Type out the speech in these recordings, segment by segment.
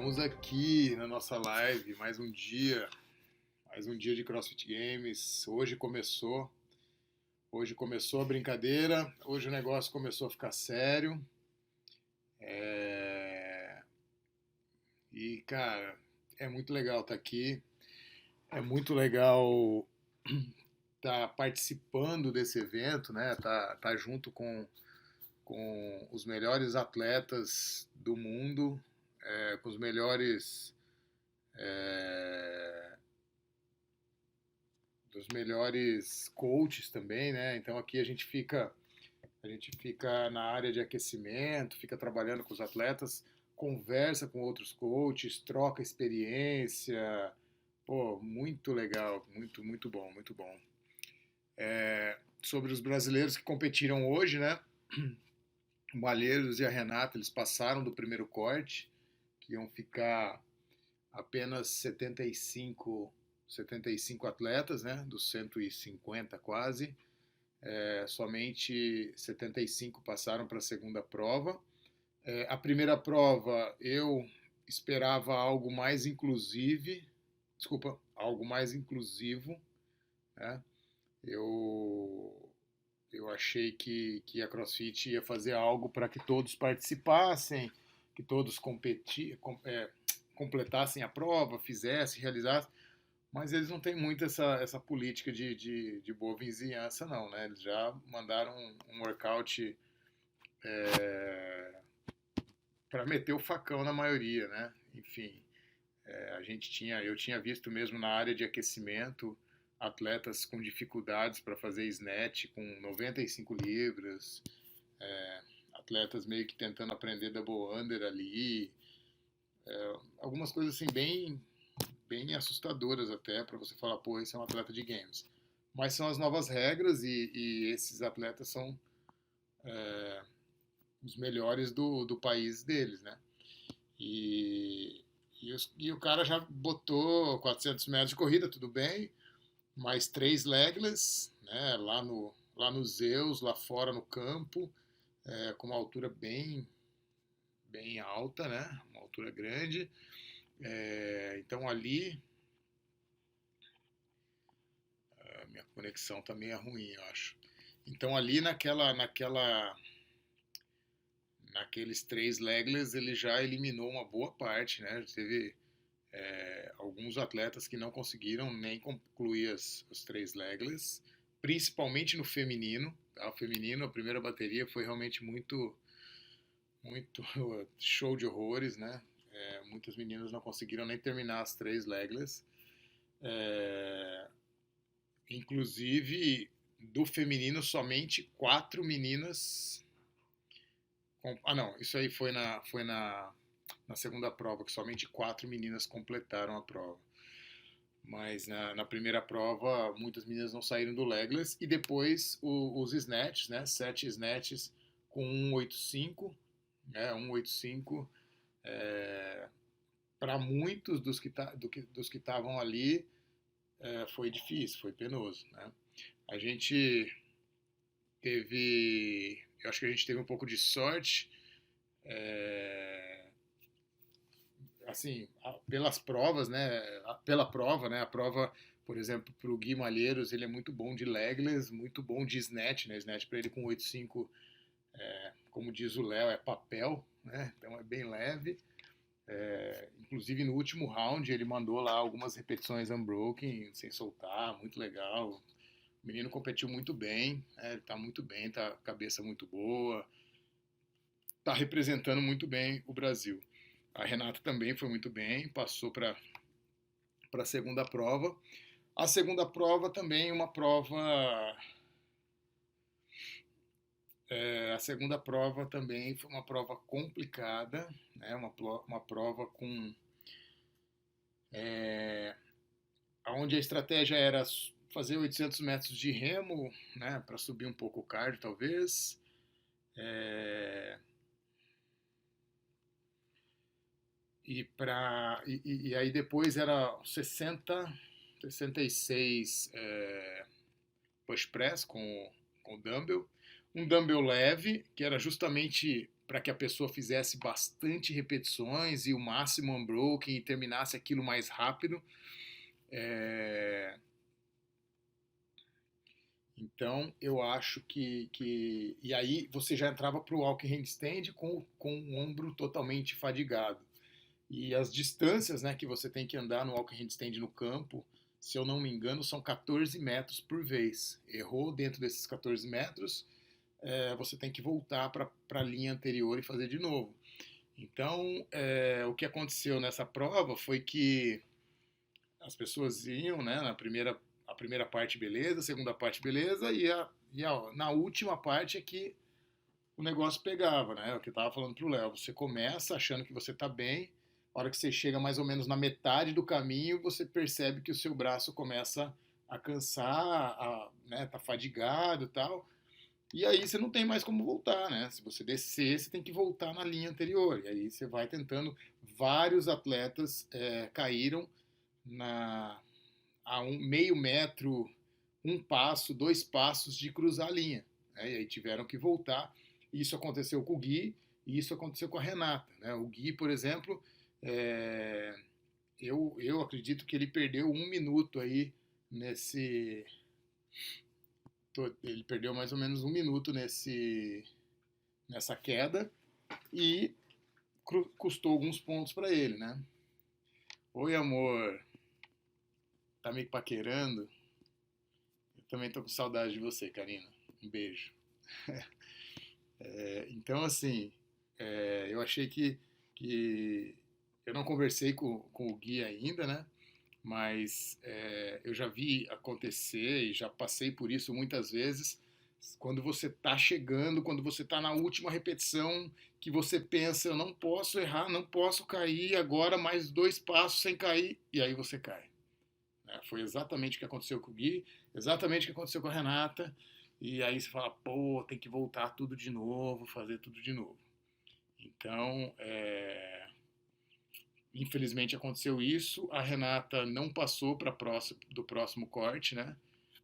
Estamos aqui na nossa live, mais um dia de CrossFit Games. Hoje começou a brincadeira, hoje o negócio começou a ficar sério. É, E, cara, é muito legal estar aqui, é muito legal estar participando desse evento, né? Tá junto com os melhores atletas do mundo, com os melhores é, dos melhores coaches também, né? Então aqui a gente fica na área de aquecimento, fica trabalhando com os atletas, conversa com outros coaches, troca experiência. Pô, muito legal, muito bom, muito bom. Sobre os brasileiros que competiram hoje, né? O Malheiros e a Renata, eles passaram do primeiro corte, que iam ficar apenas 75 atletas, né? Dos 150 quase. Somente 75 passaram para a segunda prova. A primeira prova eu esperava algo mais inclusivo, né? Eu, eu achei que a CrossFit ia fazer algo para que todos participassem, que todos completassem a prova, fizessem, realizassem, mas eles não têm muito essa política de boa vizinhança, não, né? Eles já mandaram um workout para meter o facão na maioria, né? Enfim, eu tinha visto mesmo na área de aquecimento atletas com dificuldades para fazer snatch com 95 libras, atletas meio que tentando aprender double under ali, algumas coisas assim bem assustadoras até para você falar, pô, esse é um atleta de games. Mas são as novas regras e esses atletas são os melhores do país deles, né? E, e o cara já botou 400 metros de corrida, tudo bem, mais três legless, né? Lá no Zeus, lá fora no campo, com uma altura bem alta, né? Uma altura grande. Então ali a minha conexão tá meio ruim, eu acho. Então ali naqueles três legless ele já eliminou uma boa parte, né? Teve alguns atletas que não conseguiram nem concluir as três legless, principalmente no feminino. Tá? O feminino, a primeira bateria foi realmente muito show de horrores, né? Muitas meninas não conseguiram nem terminar as três legless. É, Inclusive, do feminino, somente quatro meninas. Ah, não, isso aí na segunda prova, que somente quatro meninas completaram a prova. Mas na primeira prova, muitas meninas não saíram do legless. E depois os snatches, né? Sete snatches com 185, né? 185. Para muitos dos que estavam ali, foi difícil, foi penoso, né? A gente eu acho que a gente teve um pouco de sorte, assim, pelas provas, né? Pela prova, né? A prova, por exemplo, para o Gui Malheiros, ele é muito bom de legless, muito bom de snatch, né? Snatch para ele com 85, como diz o Léo, é papel, né? Então é bem leve. Inclusive no último round ele mandou lá algumas repetições unbroken, sem soltar, muito legal. O menino competiu muito bem, né? Ele tá muito bem, tá com a cabeça muito boa, tá representando muito bem o Brasil. A Renata também foi muito bem, passou para a segunda prova. A segunda prova também uma prova, a segunda prova também foi uma prova complicada, né? Uma prova com onde a estratégia era fazer 800 metros de remo, né? Para subir um pouco o cardio talvez. É, e aí depois era 66 push press com o dumbbell, um dumbbell leve que era justamente para que a pessoa fizesse bastante repetições e o máximo unbroken e terminasse aquilo mais rápido. É, então, eu acho que. E aí você já entrava para o walking handstand com o ombro totalmente fadigado. E as distâncias, né, que você tem que andar no walking handstand no campo, se eu não me engano, são 14 metros por vez. Errou dentro desses 14 metros, você tem que voltar para a linha anterior e fazer de novo. Então, o que aconteceu nessa prova foi que as pessoas iam, né, a primeira parte beleza, a segunda parte beleza, na última parte é que o negócio pegava, né? É o que eu tava falando pro Léo. Você começa achando que você tá bem, a hora que você chega mais ou menos na metade do caminho, você percebe que o seu braço começa a cansar, né, tá fadigado e tal. E aí você não tem mais como voltar, né? Se você descer, você tem que voltar na linha anterior. E aí você vai tentando. Vários atletas caíram na, a meio metro, um passo, dois passos de cruzar a linha. Né? E aí tiveram que voltar. Isso aconteceu com o Gui e isso aconteceu com a Renata. Né? O Gui, por exemplo, é, eu acredito que ele perdeu um minuto aí nesse. Ele perdeu mais ou menos um minuto nessa queda e custou alguns pontos para ele, né? Oi, amor. Tá me paquerando? Eu também tô com saudade de você, Karina. Um beijo. Então, assim, eu achei que eu não conversei com o Gui ainda, né? Mas eu já vi acontecer e já passei por isso muitas vezes. Quando você está chegando, quando você está na última repetição, que você pensa, eu não posso errar, não posso cair, agora mais dois passos sem cair, e aí você cai. Foi exatamente o que aconteceu com o Gui, exatamente o que aconteceu com a Renata, e aí você fala, pô, tem que voltar tudo de novo, fazer tudo de novo. Então, infelizmente aconteceu isso. A Renata não passou para do próximo corte, né?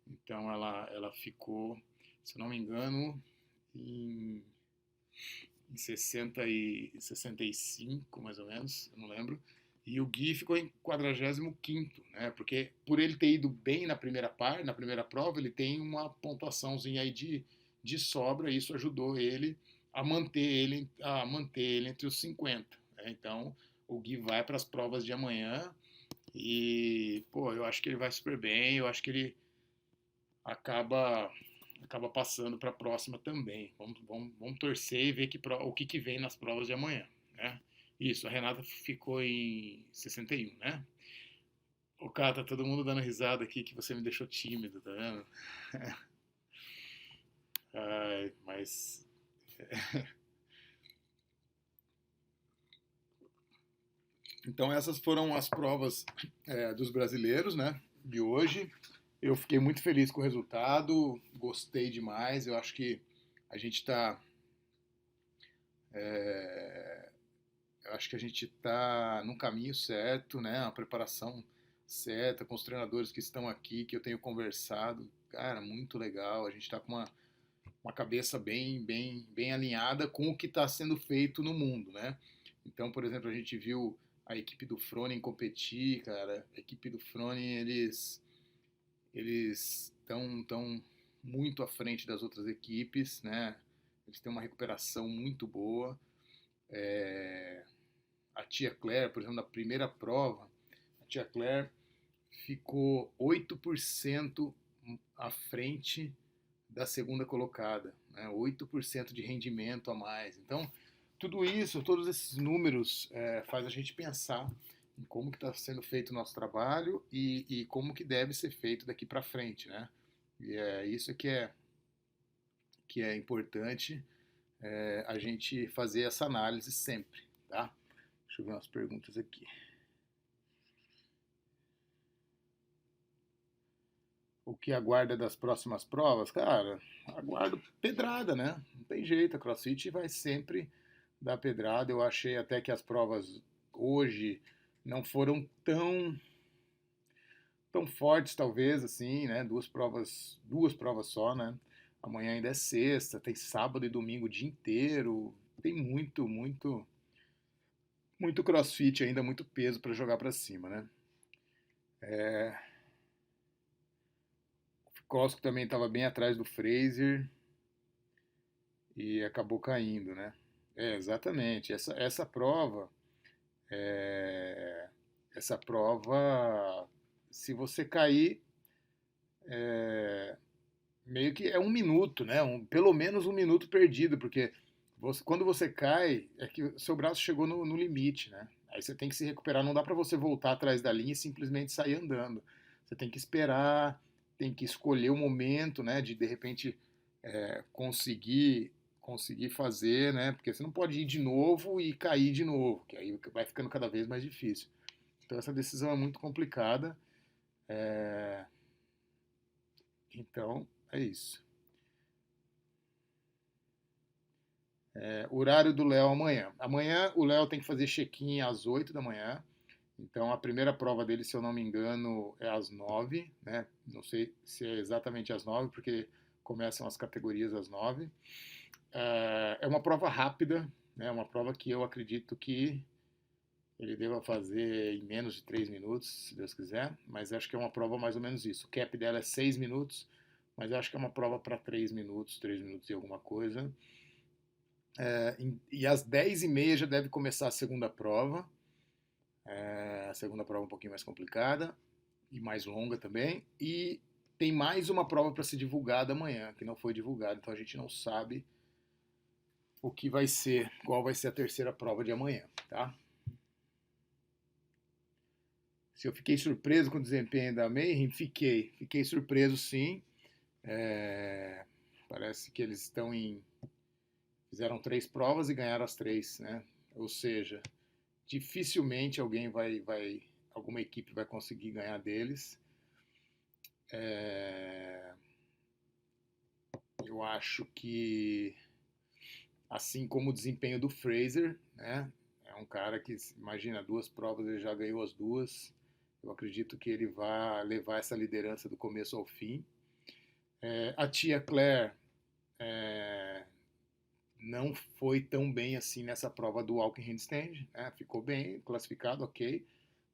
Então ela ficou, se eu não me engano, em, em 65, mais ou menos, eu não lembro. E o Gui ficou em 45º, né? Porque por ele ter ido bem na primeira parte, na primeira prova, ele tem uma pontuaçãozinha aí de sobra, e isso ajudou ele a manter ele entre os 50. Né? Então, o Gui vai para as provas de amanhã e, pô, eu acho que ele vai super bem, eu acho que ele acaba passando para a próxima também. Vamos torcer e ver o que vem nas provas de amanhã, né? Isso, a Renata ficou em 61, né? Ô, cara, tá todo mundo dando risada aqui que você me deixou tímido, tá vendo? Ai, mas. Então, essas foram as provas dos brasileiros, né? De hoje. Eu fiquei muito feliz com o resultado, gostei demais. Eu acho que a gente está. Eu acho que a gente está no caminho certo, né? A preparação certa, com os treinadores que estão aqui, que eu tenho conversado. Cara, muito legal. A gente está com uma cabeça bem alinhada com o que está sendo feito no mundo, né? Então, por exemplo, a gente viu a equipe do Froning competir, cara. A equipe do Froning, eles estão muito à frente das outras equipes, né? Eles têm uma recuperação muito boa. A tia Claire, por exemplo, na primeira prova, a tia Claire ficou 8% à frente da segunda colocada, né? 8% de rendimento a mais. Então, tudo isso, todos esses números faz a gente pensar em como que está sendo feito o nosso trabalho e como que deve ser feito daqui para frente, né? E é isso que é importante a gente fazer essa análise sempre, tá? Deixa eu ver umas perguntas aqui. O que aguarda das próximas provas? Cara, aguardo pedrada, né? Não tem jeito, a CrossFit vai sempre dar pedrada. Eu achei até que as provas hoje não foram tão fortes, talvez, assim, né? Duas provas só, né? Amanhã ainda é sexta, tem sábado e domingo o dia inteiro. tem muito CrossFit ainda, muito peso para jogar para cima, né? O Costco também estava bem atrás do Fraser e acabou caindo, né? Exatamente. É, essa prova, se você cair, meio que é um minuto, né? Pelo menos um minuto perdido, porque quando você cai, é que o seu braço chegou no limite, né? Aí você tem que se recuperar. Não dá para você voltar atrás da linha e simplesmente sair andando. Você tem que esperar, tem que escolher o momento, né? De repente conseguir fazer, né? Porque você não pode ir de novo e cair de novo, que aí vai ficando cada vez mais difícil. Então essa decisão é muito complicada. Então é isso. O horário do Léo amanhã. Amanhã o Léo tem que fazer check-in às 8 da manhã. Então a primeira prova dele, se eu não me engano, é às 9, né? Não sei se é exatamente às 9, porque começam as categorias às 9. É uma prova rápida, né? Uma prova que eu acredito que ele deva fazer em menos de 3 minutos, se Deus quiser. Mas acho que é uma prova mais ou menos isso. O cap dela é 6 minutos, mas acho que é uma prova para 3 minutos e alguma coisa. E às 10h30 já deve começar a segunda prova. A segunda prova é um pouquinho mais complicada e mais longa também. E tem mais uma prova para ser divulgada amanhã, que não foi divulgada, então a gente não sabe o que vai ser, qual vai ser a terceira prova de amanhã, tá? Se eu fiquei surpreso com o desempenho da Mayhem, fiquei surpreso sim. É, Parece que eles fizeram 3 provas e ganharam as 3, né? Ou seja, dificilmente alguma equipe vai conseguir ganhar deles. Eu acho que, assim como o desempenho do Fraser, né? É um cara que, imagina, 2 provas ele já ganhou as 2. Eu acredito que ele vai levar essa liderança do começo ao fim. A tia Claire não foi tão bem assim nessa prova do walking handstand, né? Ficou bem, classificado, ok,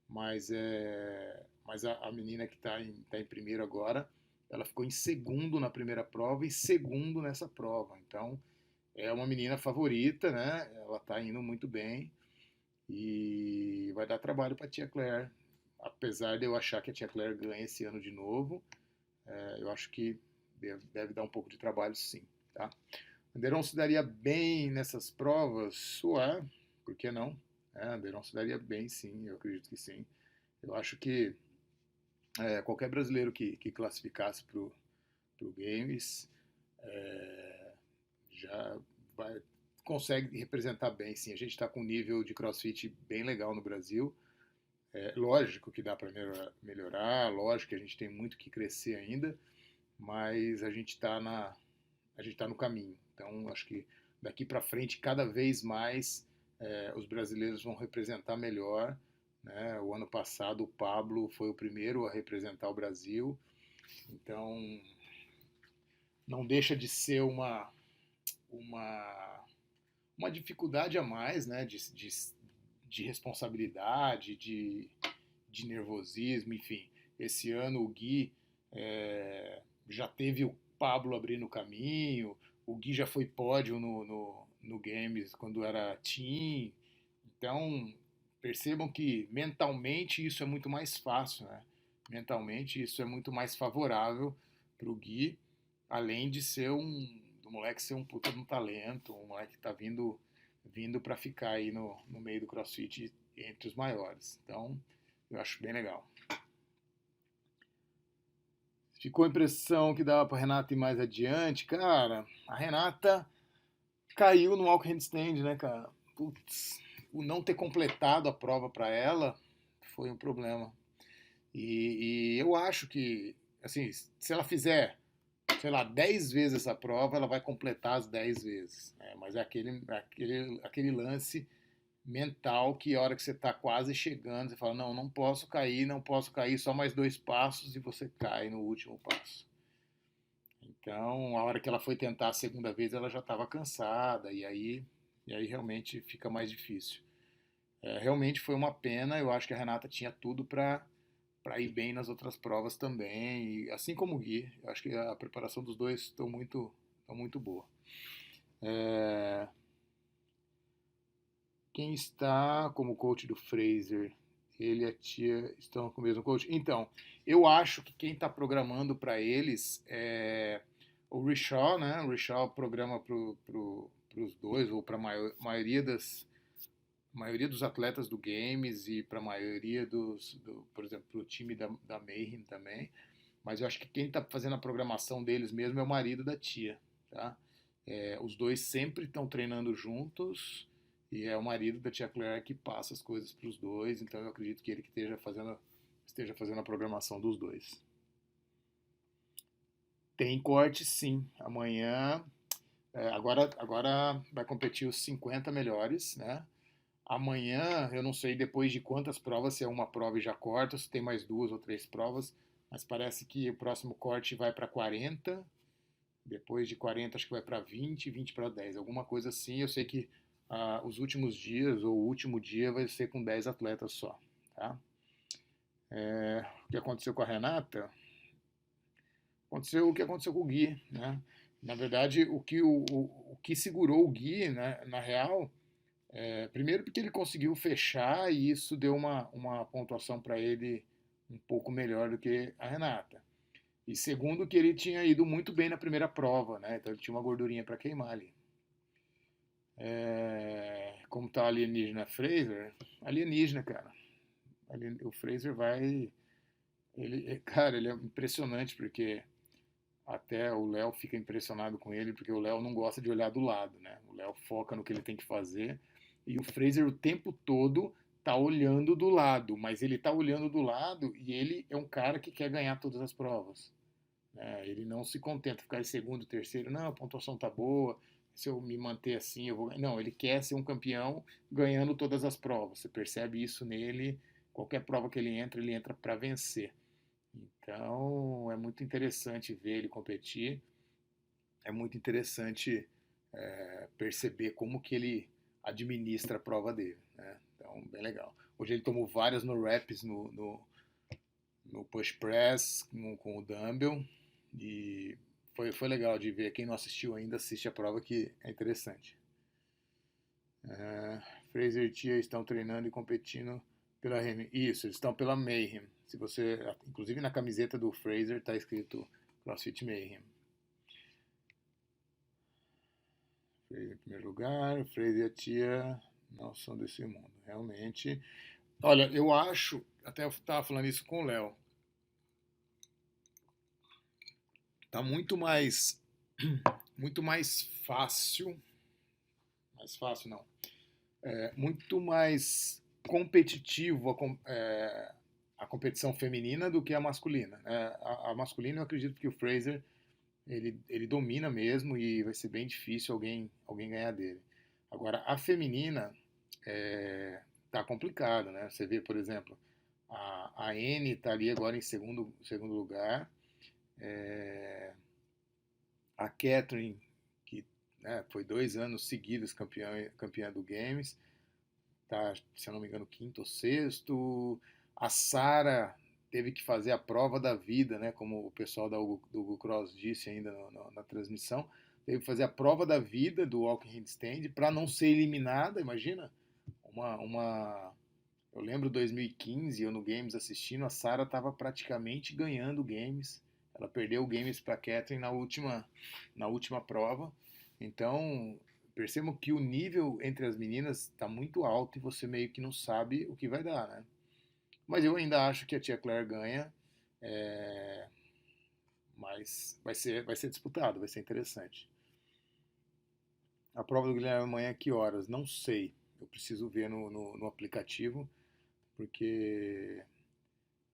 mas a menina que tá em primeiro agora, ela ficou em segundo na primeira prova e segundo nessa prova. Então é uma menina favorita, né? Ela está indo muito bem e vai dar trabalho para a tia Claire. Apesar de eu achar que a tia Claire ganha esse ano de novo, eu acho que deve dar um pouco de trabalho, sim, tá? Anderon se daria bem nessas provas? Ué, por que não? Anderon se daria bem, sim, eu acredito que sim. Eu acho que qualquer brasileiro que classificasse para o Games já vai, consegue representar bem, sim. A gente está com um nível de CrossFit bem legal no Brasil. Lógico que dá para melhorar, lógico que a gente tem muito que crescer ainda, mas a gente está no caminho. Então, acho que daqui para frente, cada vez mais, os brasileiros vão representar melhor. Né? O ano passado, o Pablo foi o primeiro a representar o Brasil. Então, não deixa de ser uma, uma dificuldade a mais, né? De responsabilidade, de nervosismo, enfim. Esse ano o Gui já teve o Pablo abrindo o caminho, o Gui já foi pódio no Games quando era team. Então, percebam que mentalmente isso é muito mais fácil, né? Mentalmente isso é muito mais favorável para o Gui, além de ser do moleque ser um puta de um talento, um moleque que tá vindo para ficar aí no meio do CrossFit entre os maiores. Então, eu acho bem legal. Ficou a impressão que dava para Renata ir mais adiante. Cara, a Renata caiu no walk handstand, né, cara? Putz, o não ter completado a prova para ela foi um problema. E eu acho que, assim, se ela fizer, sei lá, 10 vezes essa prova, ela vai completar as 10 vezes. Né? Mas é aquele lance mental que a hora que você está quase chegando, você fala, não, não posso cair, só mais 2 passos e você cai no último passo. Então, a hora que ela foi tentar a segunda vez, ela já estava cansada, e aí E aí realmente fica mais difícil. Realmente foi uma pena, eu acho que a Renata tinha tudo para ir bem nas outras provas também, e assim como o Gui, eu acho que a preparação dos dois estão muito boa. É, quem está como coach do Fraser, ele e a tia estão com o mesmo coach? Então, eu acho que quem está programando para eles é o Rishaw, né? O Rishaw programa para os dois, ou para a maioria dos atletas do Games e para a maioria por exemplo, para o time da Mayhem também. Mas eu acho que quem está fazendo a programação deles mesmo é o marido da tia, tá? Os dois sempre estão treinando juntos e é o marido da tia Claire que passa as coisas para os dois, então eu acredito que ele que esteja fazendo a programação dos dois. Tem corte sim, amanhã, agora vai competir os 50 melhores, né? Amanhã, eu não sei depois de quantas provas, se é uma prova e já corta, se tem mais duas ou três provas, mas parece que o próximo corte vai para 40, depois de 40 acho que vai para 20, 20 para 10, alguma coisa assim. Eu sei que os últimos dias, ou o último dia, vai ser com 10 atletas só. Tá? O que aconteceu com a Renata? Aconteceu o que aconteceu com o Gui. Né? Na verdade, o que segurou o Gui, né, na real, primeiro porque ele conseguiu fechar e isso deu uma pontuação para ele um pouco melhor do que a Renata. E segundo que ele tinha ido muito bem na primeira prova, né? Então ele tinha uma gordurinha para queimar ali. Como tá o alienígena Fraser, alienígena, cara. O Fraser vai. Cara, ele é impressionante porque até o Léo fica impressionado com ele, porque o Léo não gosta de olhar do lado, né? O Léo foca no que ele tem que fazer. E o Fraser o tempo todo tá olhando do lado, mas ele tá olhando do lado e ele é um cara que quer ganhar todas as provas. Ele não se contenta ficar em segundo, terceiro, não, a pontuação tá boa, se eu me manter assim, eu vou. Não, ele quer ser um campeão ganhando todas as provas. Você percebe isso nele, qualquer prova que ele entra para vencer. Então é muito interessante ver ele competir, é muito interessante perceber como que ele administra a prova dele. Né? Então, bem legal. Hoje ele tomou várias no reps no push press com o dumbbell e foi legal de ver. Quem não assistiu ainda, assiste a prova que é interessante. Fraser e Tia estão treinando e competindo pela Mayhem. Isso, eles estão pela Mayhem. Se você, inclusive na camiseta do Fraser está escrito CrossFit Mayhem. Fraser em primeiro lugar, Fraser e a Tia não são desse mundo, realmente. Olha, eu acho, até eu estava falando isso com o Léo, tá muito mais fácil não, muito mais competitivo a competição feminina do que a masculina. Né? A masculina eu acredito que o Fraser ele domina mesmo e vai ser bem difícil alguém ganhar dele. Agora a feminina tá complicado, né? Você vê, por exemplo, a Anne está ali agora em segundo lugar. A Catherine, que foi 2 anos seguidos campeã do Games, tá, se eu não me engano, quinto ou sexto. A Sara teve que fazer a prova da vida, né, como o pessoal do Hugo Cross disse ainda na transmissão, teve que fazer a prova da vida do walking handstand para não ser eliminada, imagina? Eu lembro 2015, eu no Games assistindo, a Sara estava praticamente ganhando o Games. Ela perdeu o Games para a Catherine na última prova. Então, percebam que o nível entre as meninas está muito alto e você meio que não sabe o que vai dar, né? Mas eu ainda acho que a tia Claire ganha, é, mas vai ser disputado, vai ser interessante. A prova do Guilherme amanhã é que horas? Não sei. Eu preciso ver no aplicativo, porque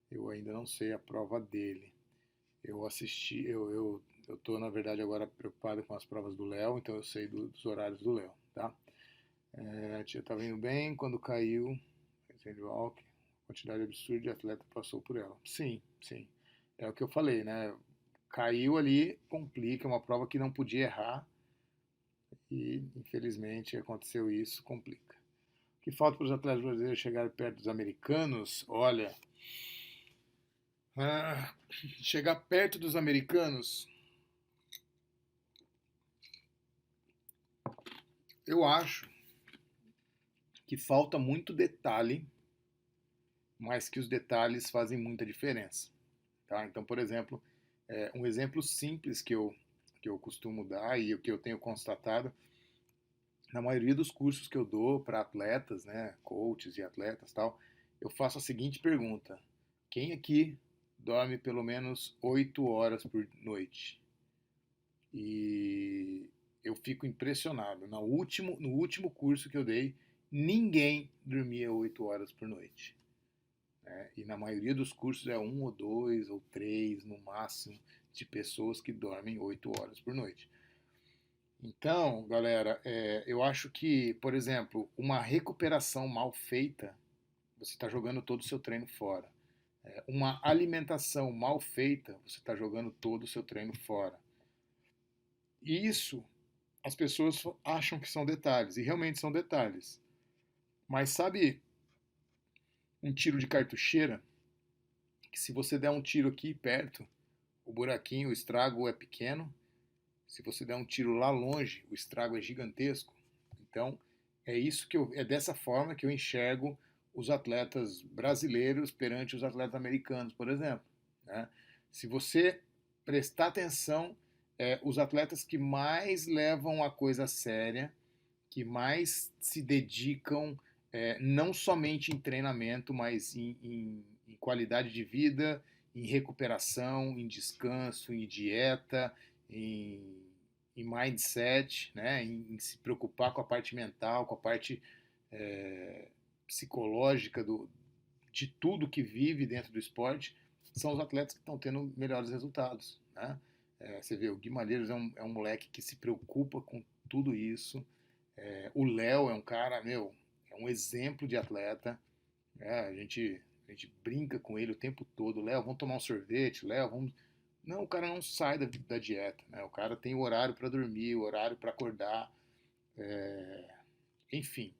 eu ainda não sei a prova dele. Eu assisti, eu tô, na verdade, agora preocupado com as provas do Léo, então eu sei dos horários do Léo, tá? A tia estava indo bem, quando caiu, walk, quantidade absurda de atleta passou por ela. Sim, sim. É o que eu falei, né? Caiu ali, complica, é uma prova que não podia errar. e infelizmente aconteceu isso, complica. O que falta para os atletas brasileiros chegarem perto dos americanos? Olha, ah, chegar perto dos americanos, eu acho que falta muito detalhe, mas que os detalhes fazem muita diferença. Tá? Então, por exemplo, um exemplo simples que eu costumo dar e o que eu tenho constatado, na maioria dos cursos que eu dou para atletas, né, coaches e atletas tal, eu faço a seguinte pergunta: quem aqui dorme pelo menos 8 horas por noite? E eu fico impressionado. No último curso que eu dei, ninguém dormia 8 horas por noite. Né? E na maioria dos cursos é um ou dois ou três no máximo de pessoas que dormem 8 horas por noite. Então, galera, eu acho que, por exemplo, uma recuperação mal feita, você está jogando todo o seu treino fora. Uma alimentação mal feita, você está jogando todo o seu treino fora. E isso as pessoas acham que são detalhes, e realmente são detalhes. Mas sabe um tiro de cartucheira? Que se você der um tiro aqui perto, o buraquinho, o estrago é pequeno. Se você der um tiro lá longe, o estrago é gigantesco. Então, é dessa forma que eu enxergo os atletas brasileiros perante os atletas americanos, por exemplo. Né? Se você prestar atenção, os atletas que mais levam a coisa a séria, que mais se dedicam não somente em treinamento, mas em qualidade de vida, em recuperação, em descanso, em dieta, em, em mindset, né? Em se preocupar com a parte mental, com a parte psicológica de tudo que vive dentro do esporte, são os atletas que estão tendo melhores resultados. Né? Você vê, o Guimarães é um moleque que se preocupa com tudo isso. O Léo é um cara, meu, é um exemplo de atleta. A gente brinca com ele o tempo todo. Léo, vamos tomar um sorvete? Léo, vamos. Não, o cara não sai da dieta. Né? O cara tem o horário para dormir, o horário para acordar. Enfim,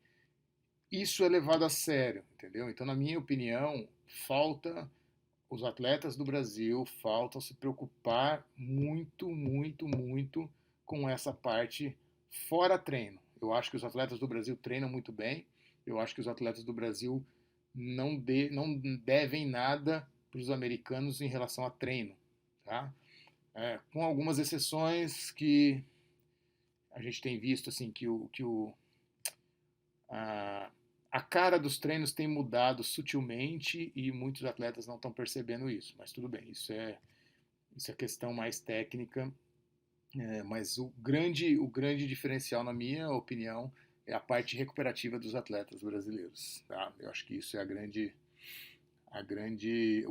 isso é levado a sério, entendeu? Então, na minha opinião, falta os atletas do Brasil faltam se preocupar muito, muito, muito com essa parte fora treino. Eu acho que os atletas do Brasil treinam muito bem. Eu acho que os atletas do Brasil não devem nada para os americanos em relação a treino. Tá? Com algumas exceções que a gente tem visto assim a, a cara dos treinos tem mudado sutilmente e muitos atletas não estão percebendo isso. Mas tudo bem, isso é questão mais técnica. Mas o grande diferencial, na minha opinião, é a parte recuperativa dos atletas brasileiros. Tá? Eu acho que isso é o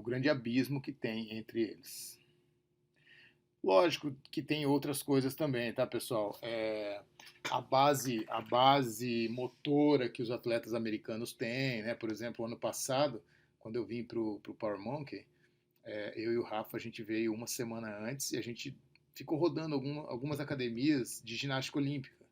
grande abismo que tem entre eles. Lógico que tem outras coisas também, tá, pessoal? A base motora que os atletas americanos têm, né? Por exemplo, ano passado, quando eu vim pro Power Monkey, eu e o Rafa, a gente veio uma semana antes e a gente ficou rodando algumas academias de ginástica olímpica.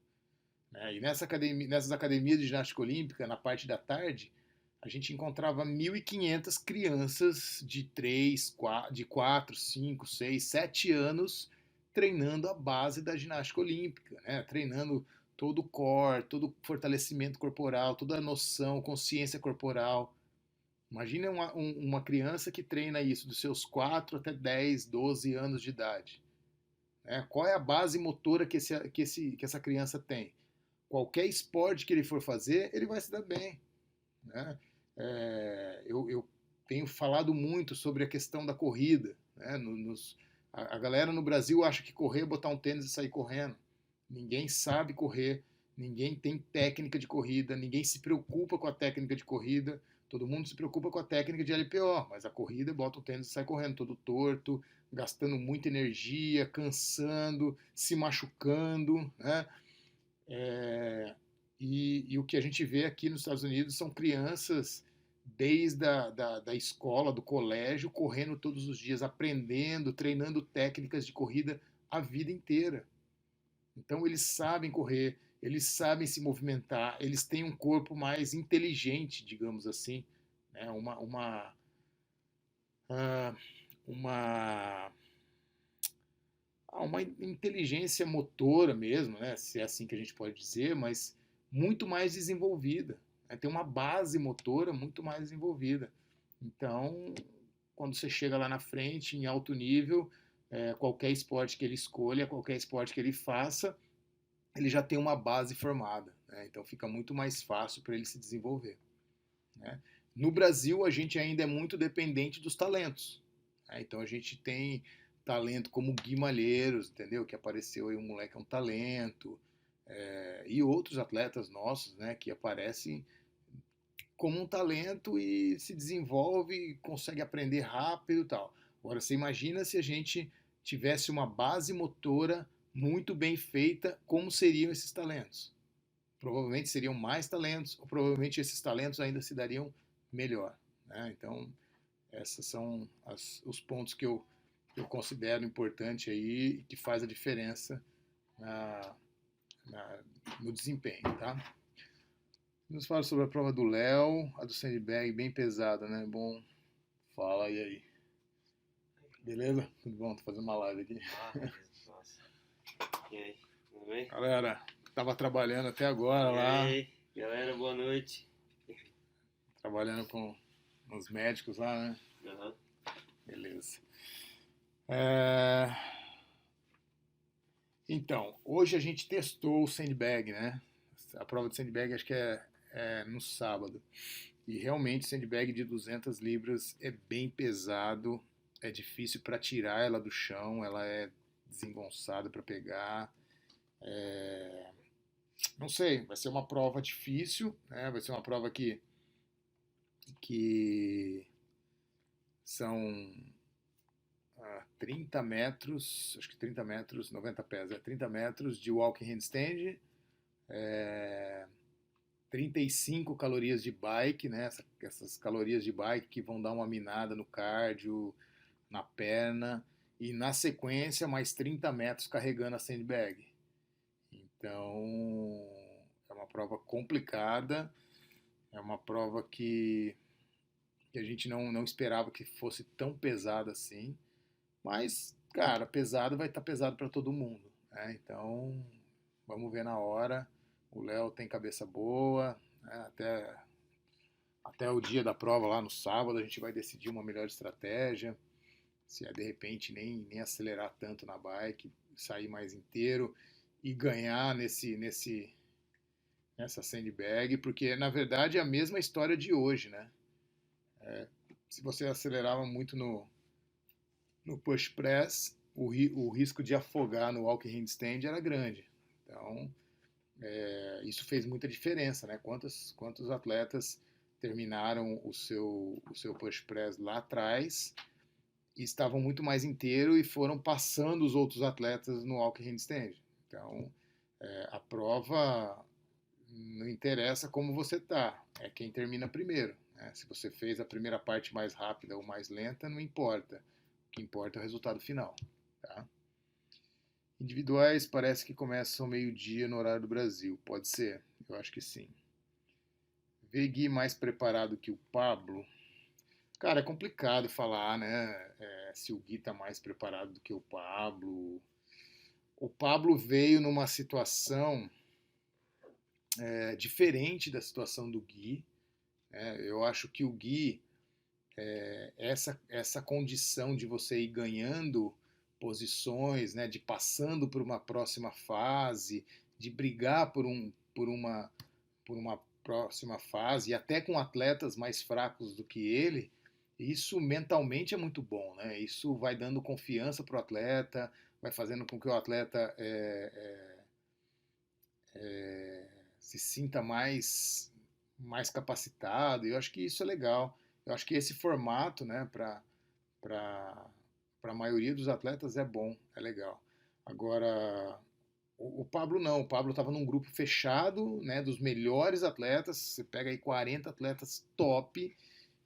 Né? E nessas academias de ginástica olímpica, na parte da tarde, a gente encontrava 1.500 crianças de 3, 4, de 4, 5, 6, 7 anos treinando a base da ginástica olímpica, né? Treinando todo o core, todo o fortalecimento corporal, toda a noção, consciência corporal. Imagina uma criança que treina isso dos seus 4 até 10, 12 anos de idade. Né? Qual é a base motora que essa criança tem? Qualquer esporte que ele for fazer, ele vai se dar bem. Né? Eu tenho falado muito sobre a questão da corrida. Né? A galera no Brasil acha que correr é botar um tênis e sair correndo. Ninguém sabe correr, ninguém tem técnica de corrida, ninguém se preocupa com a técnica de corrida. Todo mundo se preocupa com a técnica de LPO, mas a corrida bota o tênis e sai correndo todo torto, gastando muita energia, cansando, se machucando. Né? E o que a gente vê aqui nos Estados Unidos são crianças desde da escola, do colégio, correndo todos os dias, aprendendo, treinando técnicas de corrida a vida inteira. Então eles sabem correr, eles sabem se movimentar, eles têm um corpo mais inteligente, digamos assim, né? Ah, uma, uma inteligência motora mesmo, né? Se é assim que a gente pode dizer, mas muito mais desenvolvida, né? Tem uma base motora muito mais desenvolvida. Então, quando você chega lá na frente, em alto nível, qualquer esporte que ele escolha, qualquer esporte que ele faça, ele já tem uma base formada, né? Então fica muito mais fácil para ele se desenvolver, né? No Brasil, a gente ainda é muito dependente dos talentos, né? Então a gente tem talento como Gui Malheiros, entendeu? Que apareceu aí, um moleque é um talento, e outros atletas nossos, né? Que aparecem como um talento e se desenvolve, consegue aprender rápido e tal. Agora, você imagina se a gente tivesse uma base motora muito bem feita, como seriam esses talentos? Provavelmente seriam mais talentos, ou provavelmente esses talentos ainda se dariam melhor, né? Então, esses são os pontos que eu considero importante aí, que faz a diferença na, na, no desempenho, tá? Nos fala sobre a prova do Léo, a do sandbag, bem pesada, né? Bom, fala aí. Beleza? Tudo bom? Tô fazendo uma live aqui. Beleza. Nossa. E aí, tudo bem? Galera, tava trabalhando até agora E lá, aí, galera, boa noite. trabalhando com os médicos lá, né? Aham. Beleza. É, Então, hoje a gente testou o sandbag, né? A prova de sandbag acho que é no sábado. E realmente sandbag de 200 libras é bem pesado, é difícil para tirar ela do chão, ela é desengonçada para pegar. Não sei, vai ser uma prova difícil, né? Vai ser uma prova que são 30 metros, acho que 30 metros, 90 pés, 30 metros de walking handstand, 35 calorias de bike, né? Essas calorias de bike que vão dar uma minada no cardio, na perna, e na sequência mais 30 metros carregando a sandbag. Então é uma prova complicada, é uma prova que a gente não esperava que fosse tão pesada assim, mas, cara, pesado vai estar pesado para todo mundo, né? Então vamos ver na hora. O Léo tem cabeça boa, né? Até o dia da prova lá no sábado a gente vai decidir uma melhor estratégia. Se é de repente nem acelerar tanto na bike, sair mais inteiro e ganhar nessa sandbag, porque na verdade é a mesma história de hoje, né? Se você acelerava muito no push press, o risco de afogar no walking handstand era grande. Então, isso fez muita diferença, né? Quantos atletas terminaram o seu push press lá atrás e estavam muito mais inteiro e foram passando os outros atletas no walking handstand. Então, a prova não interessa como você está, é quem termina primeiro, né? Se você fez a primeira parte mais rápida ou mais lenta, não importa. O que importa é o resultado final. Tá? Individuais parece que começam ao meio-dia no horário do Brasil. Pode ser? Eu acho que sim. Vegui mais preparado que o Pablo? Cara, é complicado falar, né? Se o Gui tá mais preparado do que o Pablo. O Pablo veio numa situação diferente da situação do Gui, né? Eu acho que o Gui, essa condição de você ir ganhando posições, né? De passando por uma próxima fase, de brigar por uma próxima fase, e até com atletas mais fracos do que ele, isso mentalmente é muito bom, né? Isso vai dando confiança para o atleta, vai fazendo com que o atleta se sinta mais capacitado. E eu acho que isso é legal. Eu acho que esse formato, né, para a maioria dos atletas é bom, é legal. Agora, o Pablo não, o Pablo estava num grupo fechado, né, dos melhores atletas. Você pega aí 40 atletas top,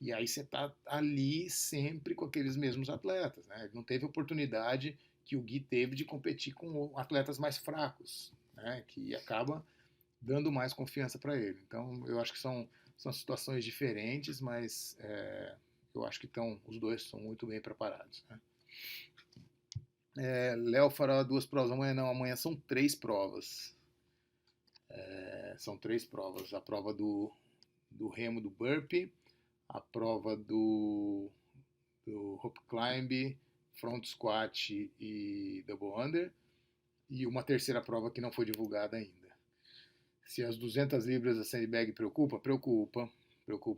e aí você tá ali sempre com aqueles mesmos atletas, né? Ele não teve oportunidade que o Gui teve de competir com atletas mais fracos, né? Que acaba dando mais confiança para ele. Então, eu acho que são situações diferentes, mas eu acho que os dois são muito bem preparados. Né? Léo fará 2 provas amanhã? Não, amanhã são 3 provas. São 3 provas. A prova do remo do burpee, a prova do rope climb, front squat e double under, e uma terceira prova que não foi divulgada ainda. Se as 200 libras da sandbag preocupa,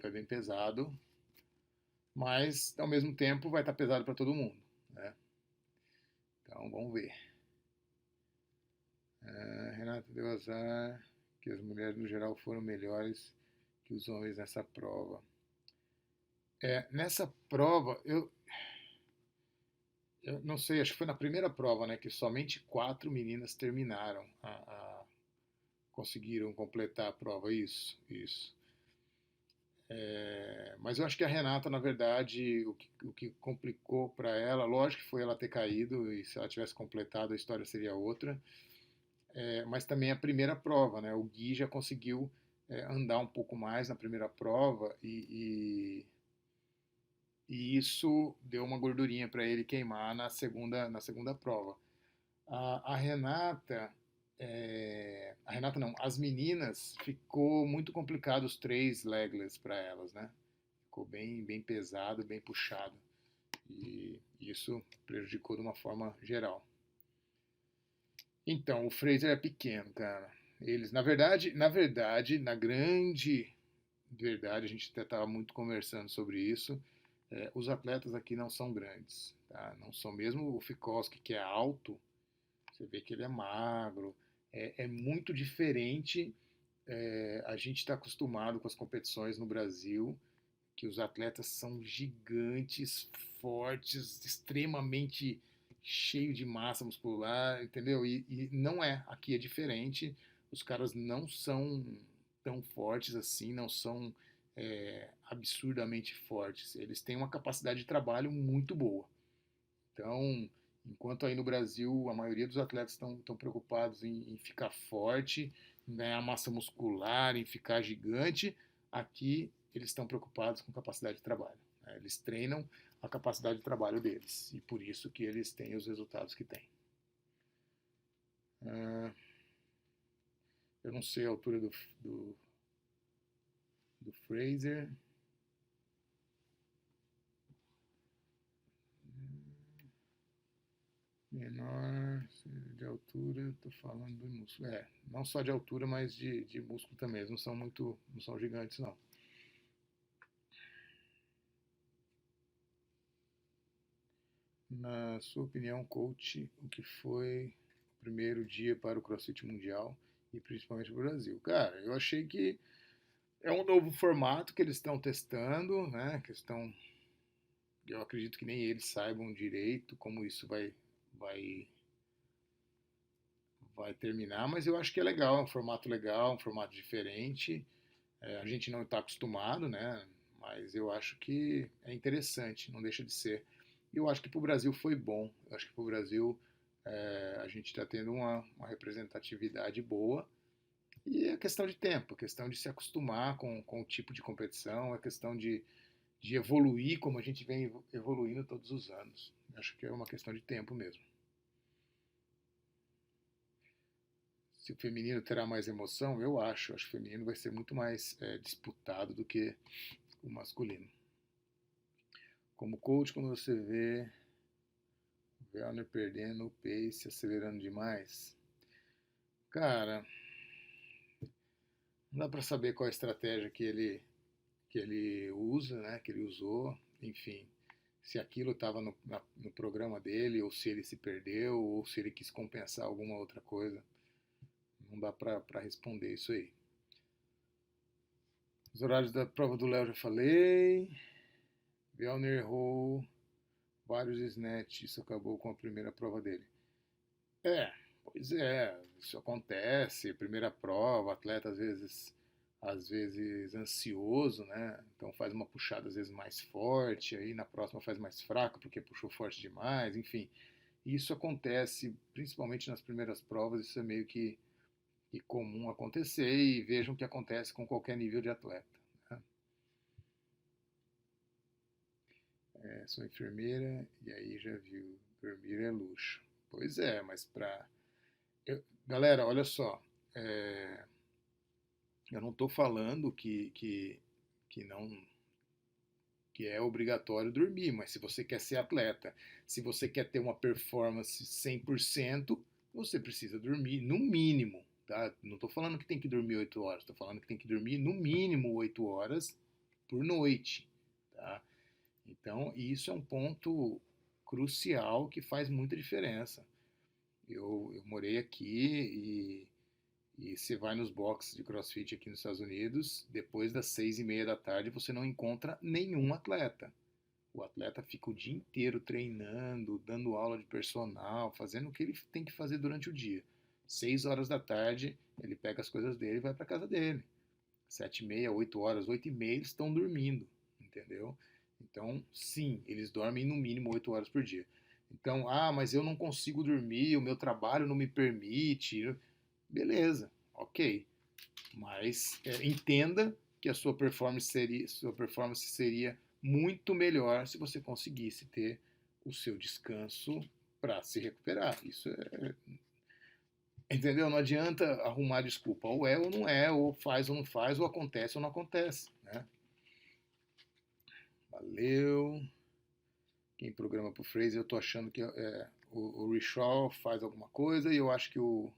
é bem pesado, mas ao mesmo tempo vai estar pesado para todo mundo, né? Então vamos ver. Renato deu azar que as mulheres no geral foram melhores que os homens nessa prova. Nessa prova, eu não sei, acho que foi na primeira prova, né, que somente 4 meninas terminaram, conseguiram completar a prova, isso. Mas eu acho que a Renata, na verdade, o que complicou para ela, lógico que foi ela ter caído, e se ela tivesse completado a história seria outra, mas também a primeira prova, né, o Gui já conseguiu andar um pouco mais na primeira prova e isso deu uma gordurinha para ele queimar na segunda prova. A Renata, não, as meninas, ficou muito complicado os 3 legless para elas, né? Ficou bem pesado, bem puxado. E isso prejudicou de uma forma geral. Então, o Fraser é pequeno, cara. Eles, na grande verdade, a gente até estava muito conversando sobre isso. Os atletas aqui não são grandes, tá? Não são mesmo o Fikowski, que é alto, você vê que ele é magro, é muito diferente. A gente está acostumado com as competições no Brasil, que os atletas são gigantes, fortes, extremamente cheios de massa muscular, entendeu? E não é, aqui é diferente, os caras não são tão fortes assim, não são absurdamente fortes, eles têm uma capacidade de trabalho muito boa. Então, enquanto aí no Brasil a maioria dos atletas estão preocupados em ficar forte, em ganhar massa muscular, em ficar gigante, aqui eles estão preocupados com capacidade de trabalho. Né? Eles treinam a capacidade de trabalho deles e por isso que eles têm os resultados que têm. Eu não sei a altura do Fraser. Menor de altura, estou falando do músculo. Não só de altura, mas de músculo também. Eles não são gigantes, não. Na sua opinião, coach, o que foi o primeiro dia para o CrossFit Mundial e principalmente o Brasil? Cara, eu achei que é um novo formato que eles estão testando, né? Eu acredito que nem eles saibam direito como isso vai terminar, mas eu acho que é legal, é um formato legal, um formato diferente. A gente não está acostumado, né? Mas eu acho que é interessante, não deixa de ser. E eu acho que para o Brasil foi bom. Eu acho que para o Brasil a gente está tendo uma representatividade boa. E é questão de tempo, é questão de se acostumar com o tipo de competição, é questão de evoluir como a gente vem evoluindo todos os anos. Eu acho que é uma questão de tempo mesmo. Se o feminino terá mais emoção, eu acho. Acho que o feminino vai ser muito mais disputado do que o masculino. Como coach, quando você vê o Werner perdendo o pace, acelerando demais, cara, não dá para saber qual a estratégia que ele usa, né? Que ele usou, enfim. Se aquilo estava no programa dele, ou se ele se perdeu, ou se ele quis compensar alguma outra coisa. Não dá para responder isso aí. Os horários da prova do Léo já falei. Werner errou vários snatches, isso acabou com a primeira prova dele. Pois é, isso acontece. Primeira prova, atleta às vezes ansioso, né? Então faz uma puxada às vezes mais forte, aí na próxima faz mais fraca porque puxou forte demais, enfim. Isso acontece principalmente nas primeiras provas, isso é meio que comum acontecer e vejam que acontece com qualquer nível de atleta. Né? Sou enfermeira e aí já viu, dormir é luxo. Pois é, mas para... Galera, olha só, é, eu não estou falando que não que é obrigatório dormir, mas se você quer ser atleta, se você quer ter uma performance 100%, você precisa dormir no mínimo, tá? Não estou falando que tem que dormir 8 horas, estou falando que tem que dormir no mínimo 8 horas por noite, tá? Então, isso é um ponto crucial que faz muita diferença. Eu morei aqui e você vai nos boxes de CrossFit aqui nos Estados Unidos, depois das 6:30 da tarde você não encontra nenhum atleta. O atleta fica o dia inteiro treinando, dando aula de personal, fazendo o que ele tem que fazer durante o dia. 6 horas da tarde ele pega as coisas dele e vai para casa dele. 7:30, 8 horas, 8:30 eles estão dormindo, entendeu? Então, sim, eles dormem no mínimo 8 horas por dia. Então, mas eu não consigo dormir, o meu trabalho não me permite. Beleza, ok. Mas entenda que a sua performance seria muito melhor se você conseguisse ter o seu descanso para se recuperar. Isso é. Entendeu? Não adianta arrumar desculpa. Ou é ou não é, ou faz ou não faz, ou acontece ou não acontece. Né? Valeu. Quem programa pro Fraser, eu tô achando que o Rishaw faz alguma coisa e eu acho que o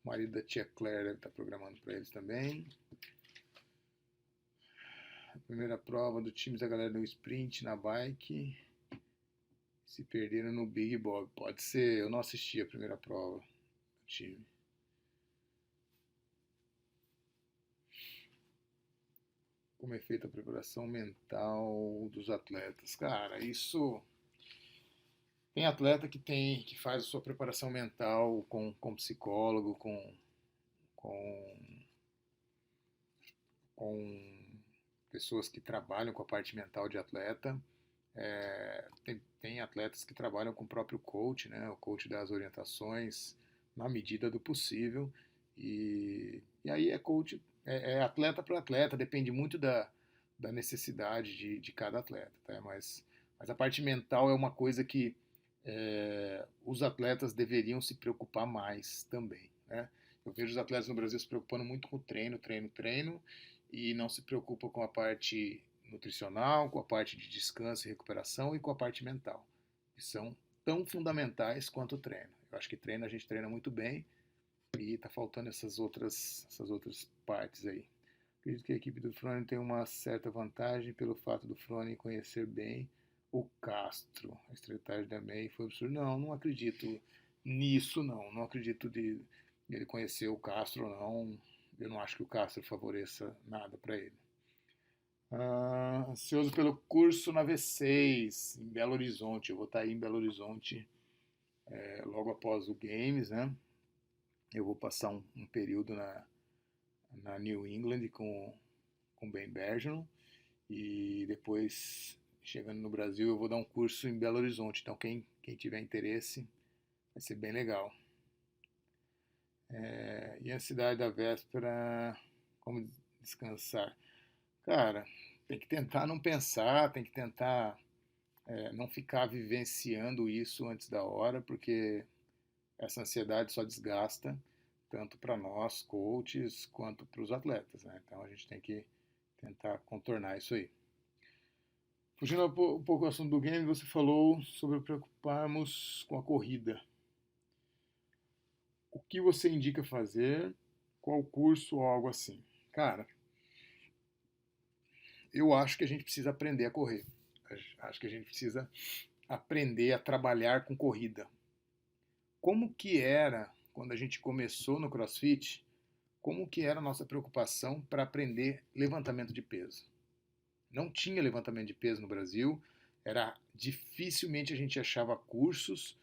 marido da tia Claire deve estar programando para eles também. A primeira prova do time da galera deu sprint na bike. Se perderam no Big Bob. Pode ser, eu não assisti a primeira prova do time. Como é feita a preparação mental dos atletas? Cara, isso. Tem atleta que faz a sua preparação mental com psicólogo, com, com pessoas que trabalham com a parte mental de atleta. Tem atletas que trabalham com o próprio coach, né? O coach dá as orientações na medida do possível. E aí é coach, é atleta para atleta, depende muito da necessidade de cada atleta. Tá? Mas a parte mental é uma coisa que os atletas deveriam se preocupar mais também. Né? Eu vejo os atletas no Brasil se preocupando muito com o treino, treino, treino, e não se preocupam com a parte nutricional, com a parte de descanso e recuperação e com a parte mental, que são tão fundamentais quanto o treino. Eu acho que treino a gente treina muito bem e está faltando essas outras partes aí. Acredito que a equipe do Frone tem uma certa vantagem pelo fato do Frone conhecer bem o Castro. A estratégia da May foi absurda. Não, não acredito nisso, não. Não acredito de ele conhecer o Castro, não. Eu não acho que o Castro favoreça nada para ele. Ansioso pelo curso na V6, em Belo Horizonte. Eu vou estar aí em Belo Horizonte logo após o Games, né? Eu vou passar um período na New England com Ben Bergeron e depois, chegando no Brasil, eu vou dar um curso em Belo Horizonte. Então, quem tiver interesse, vai ser bem legal. E a cidade da véspera, como descansar? Cara, tem que tentar não pensar, tem que tentar não ficar vivenciando isso antes da hora, porque essa ansiedade só desgasta tanto para nós, coaches, quanto para os atletas. Né? Então a gente tem que tentar contornar isso aí. Fugindo um pouco do assunto do game, você falou sobre preocuparmos com a corrida. O que você indica fazer? Qual curso ou algo assim? Cara, eu acho que a gente precisa aprender a correr. Acho que a gente precisa aprender a trabalhar com corrida. Como que era quando a gente começou no CrossFit? Como que era a nossa preocupação para aprender levantamento de peso? Não tinha levantamento de peso no Brasil, dificilmente a gente achava cursos,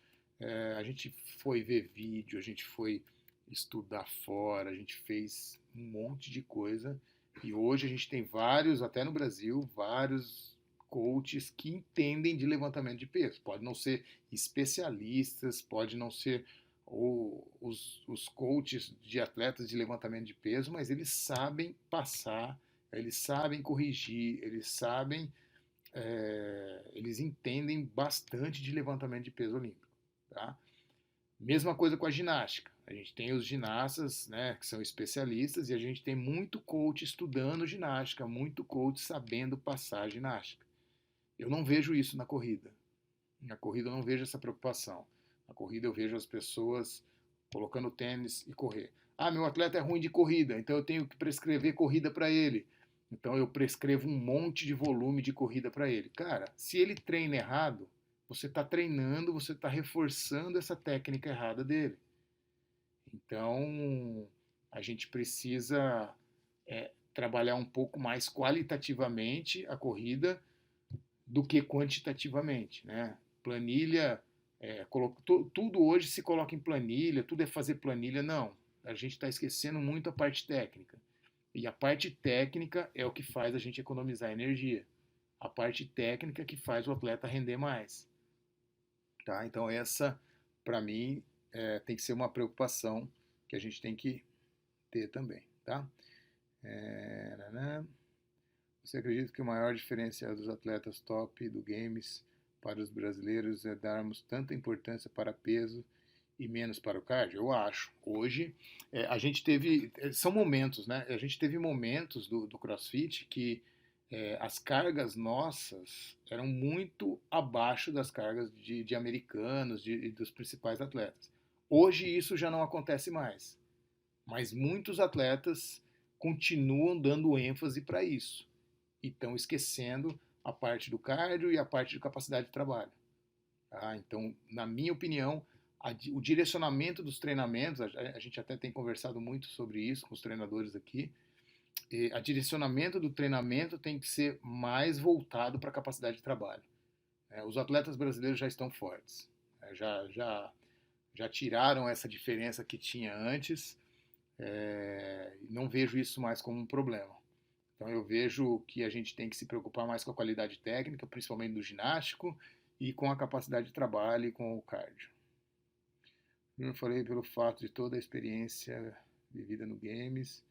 a gente foi ver vídeo, a gente foi estudar fora, a gente fez um monte de coisa e hoje a gente tem vários, até no Brasil, vários coaches que entendem de levantamento de peso. Pode não ser especialistas, pode não ser os coaches de atletas de levantamento de peso, mas eles sabem passar, eles sabem corrigir, eles entendem bastante de levantamento de peso olímpico. Tá? Mesma coisa com a ginástica. A gente tem os ginastas, né, que são especialistas, e a gente tem muito coach estudando ginástica, muito coach sabendo passar a ginástica. Eu não vejo isso na corrida. Na corrida eu não vejo essa preocupação. Na corrida eu vejo as pessoas colocando tênis e correr. Ah, meu atleta é ruim de corrida, então eu tenho que prescrever corrida para ele. Então eu prescrevo um monte de volume de corrida para ele. Cara, se ele treina errado, você está treinando, você está reforçando essa técnica errada dele. Então a gente precisa trabalhar um pouco mais qualitativamente a corrida do que quantitativamente, né? Planilha, tudo hoje se coloca em planilha, tudo é fazer planilha, não. A gente está esquecendo muito a parte técnica. E a parte técnica é o que faz a gente economizar energia. A parte técnica que faz o atleta render mais. Tá? Então essa, para mim, tem que ser uma preocupação que a gente tem que ter também. Tá? Você acredita que o maior diferencial dos atletas top do games para os brasileiros é darmos tanta importância para peso e menos para o cardio? Eu acho. Hoje, a gente teve. São momentos, né? A gente teve momentos do CrossFit que as cargas nossas eram muito abaixo das cargas de americanos e dos principais atletas. Hoje isso já não acontece mais. Mas muitos atletas continuam dando ênfase para isso e estão esquecendo a parte do cardio e a parte de capacidade de trabalho. Tá? Então, na minha opinião, o direcionamento dos treinamentos, a gente até tem conversado muito sobre isso com os treinadores aqui, o direcionamento do treinamento tem que ser mais voltado para a capacidade de trabalho. Os atletas brasileiros já estão fortes, já tiraram essa diferença que tinha antes, não vejo isso mais como um problema. Então eu vejo que a gente tem que se preocupar mais com a qualidade técnica, principalmente do ginástico, e com a capacidade de trabalho e com o cardio. Eu falei pelo fato de toda a experiência vivida no games,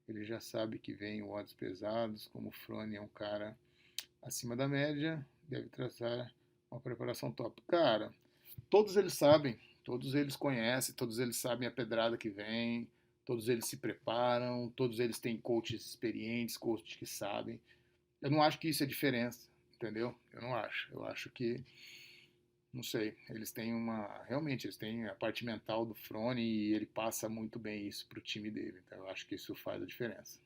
ele já sabe que vem odds pesados, como o Frone é um cara acima da média, deve traçar uma preparação top. Cara, todos eles sabem, todos eles conhecem, todos eles sabem a pedrada que vem, todos eles se preparam, todos eles têm coaches experientes, coaches que sabem. Eu não acho que isso é diferença, entendeu? Eu não acho. Eu acho que, não sei, eles têm realmente, eles têm a parte mental do Frone e ele passa muito bem isso pro time dele. Então eu acho que isso faz a diferença.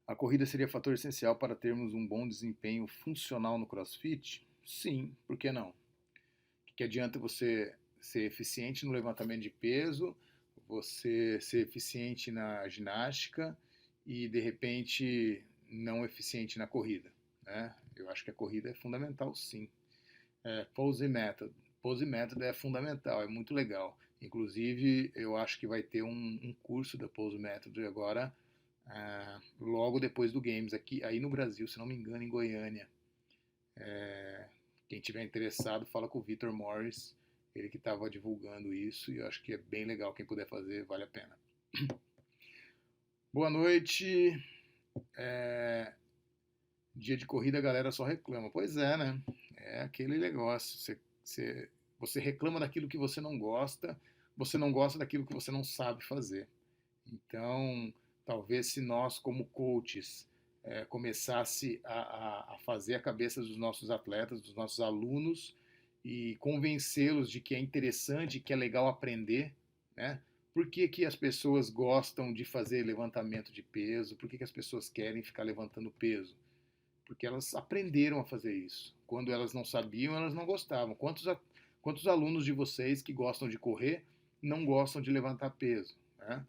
A corrida seria fator essencial para termos um bom desempenho funcional no CrossFit? Sim, por que não? Que adianta você ser eficiente no levantamento de peso, você ser eficiente na ginástica e de repente não eficiente na corrida, né? Eu acho que a corrida é fundamental, sim. Pose Method. Pose Method é fundamental, é muito legal. Inclusive, eu acho que vai ter um curso da Pose Method agora, logo depois do Games, aqui, aí no Brasil, se não me engano, em Goiânia. Quem tiver interessado, fala com o Victor Morris, ele que estava divulgando isso, e eu acho que é bem legal, quem puder fazer, vale a pena. Boa noite. Dia de corrida a galera só reclama. Pois é, né? É aquele negócio. Você reclama daquilo que você não gosta daquilo que você não sabe fazer. Então, talvez se nós, como coaches, começasse a fazer a cabeça dos nossos atletas, dos nossos alunos, e convencê-los de que é interessante, que é legal aprender, né? Por que, que as pessoas gostam de fazer levantamento de peso? Por que, que as pessoas querem ficar levantando peso? Porque elas aprenderam a fazer isso. Quando elas não sabiam, elas não gostavam. Quantos alunos de vocês que gostam de correr não gostam de levantar peso, né?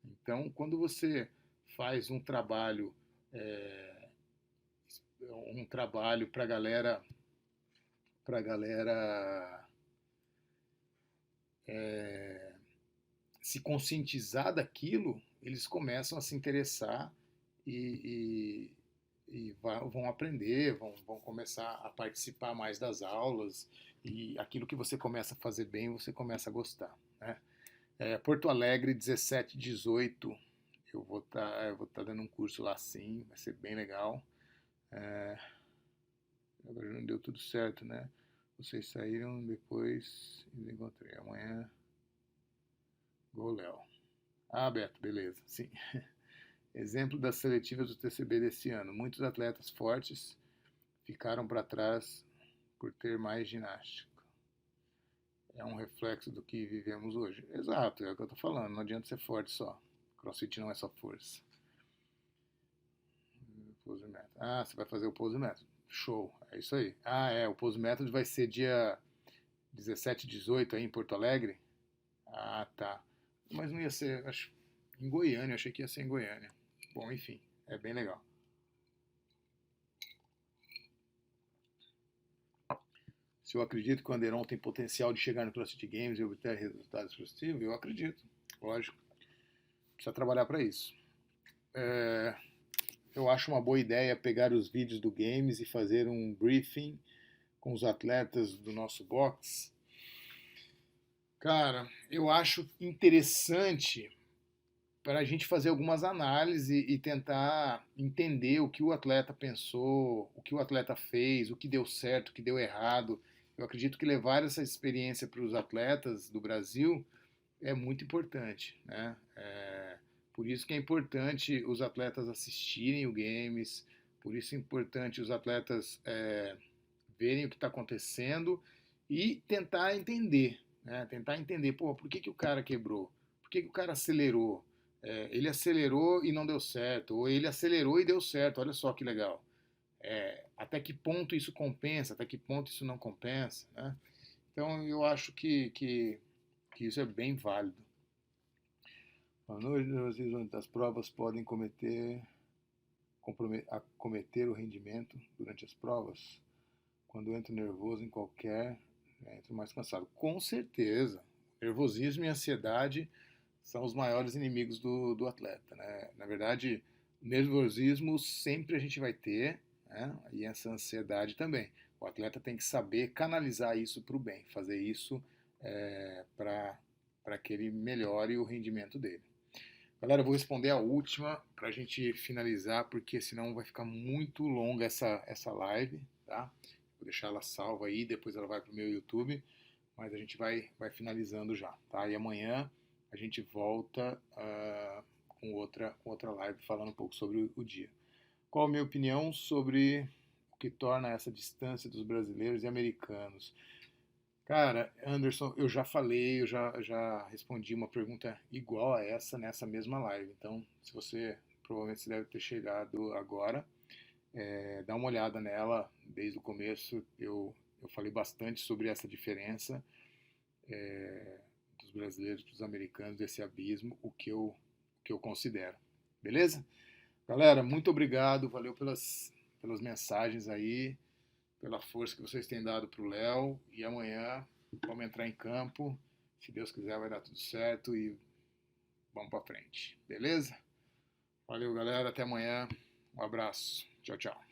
Então, quando você faz um trabalho para a galera se conscientizar daquilo, eles começam a se interessar e vão aprender, vão começar a participar mais das aulas e aquilo que você começa a fazer bem, você começa a gostar, né? Porto Alegre, 17 e 18, eu vou tá dando um curso lá sim, vai ser bem legal. Agora não deu tudo certo, né? Vocês saíram depois e encontrei amanhã. Gol, Léo. Ah, Beto, beleza, sim. Exemplo das seletivas do TCB desse ano. Muitos atletas fortes ficaram para trás por ter mais ginástica. É um reflexo do que vivemos hoje. Exato, é o que eu estou falando. Não adianta ser forte só. CrossFit não é só força. Pose Method. Ah, você vai fazer o Pose Method. Show, é isso aí. O Pose Method vai ser dia 17 e 18 aí em Porto Alegre? Ah, tá. Mas não ia ser, acho, em Goiânia, achei que ia ser em Goiânia. Bom, enfim, é bem legal. Se eu acredito que o Anderon tem potencial de chegar no CrossFit Games e obter resultados positivos, eu acredito, lógico. Precisa trabalhar para isso. Eu acho uma boa ideia pegar os vídeos do Games e fazer um briefing com os atletas do nosso box. Cara, eu acho interessante para a gente fazer algumas análises e tentar entender o que o atleta pensou, o que o atleta fez, o que deu certo, o que deu errado. Eu acredito que levar essa experiência para os atletas do Brasil é muito importante, né? Por isso que é importante os atletas assistirem o Games, por isso é importante os atletas verem o que está acontecendo e tentar entender, né? Tentar entender, pô, por que o cara quebrou? Por que o cara acelerou? Ele acelerou e não deu certo, ou ele acelerou e deu certo, olha só que legal. Até que ponto isso compensa, até que ponto isso não compensa, né? Então eu acho que isso é bem válido. Boa noite, as provas podem cometer o rendimento durante as provas. Quando eu entro nervoso em qualquer, entro mais cansado. Com certeza, nervosismo e ansiedade são os maiores inimigos do atleta, né? Na verdade, nervosismo sempre a gente vai ter, né? E essa ansiedade também. O atleta tem que saber canalizar isso para o bem, fazer isso para que ele melhore o rendimento dele. Galera, eu vou responder a última para a gente finalizar, porque senão vai ficar muito longa essa live, tá? Vou deixar ela salva aí, depois ela vai para o meu YouTube, mas a gente vai finalizando já, tá? E amanhã a gente volta com outra live falando um pouco sobre o dia. Qual a minha opinião sobre o que torna essa distância dos brasileiros e americanos? Cara, Anderson, eu já falei, eu já respondi uma pergunta igual a essa nessa mesma live. Então, se você provavelmente você deve ter chegado agora, dá uma olhada nela. Desde o começo eu falei bastante sobre essa diferença dos brasileiros para os americanos, desse abismo, o que eu considero. Beleza? Galera, muito obrigado, valeu pelas mensagens aí, pela força que vocês têm dado para o Léo. E amanhã vamos entrar em campo. Se Deus quiser, vai dar tudo certo e vamos para frente. Beleza? Valeu, galera. Até amanhã. Um abraço. Tchau, tchau.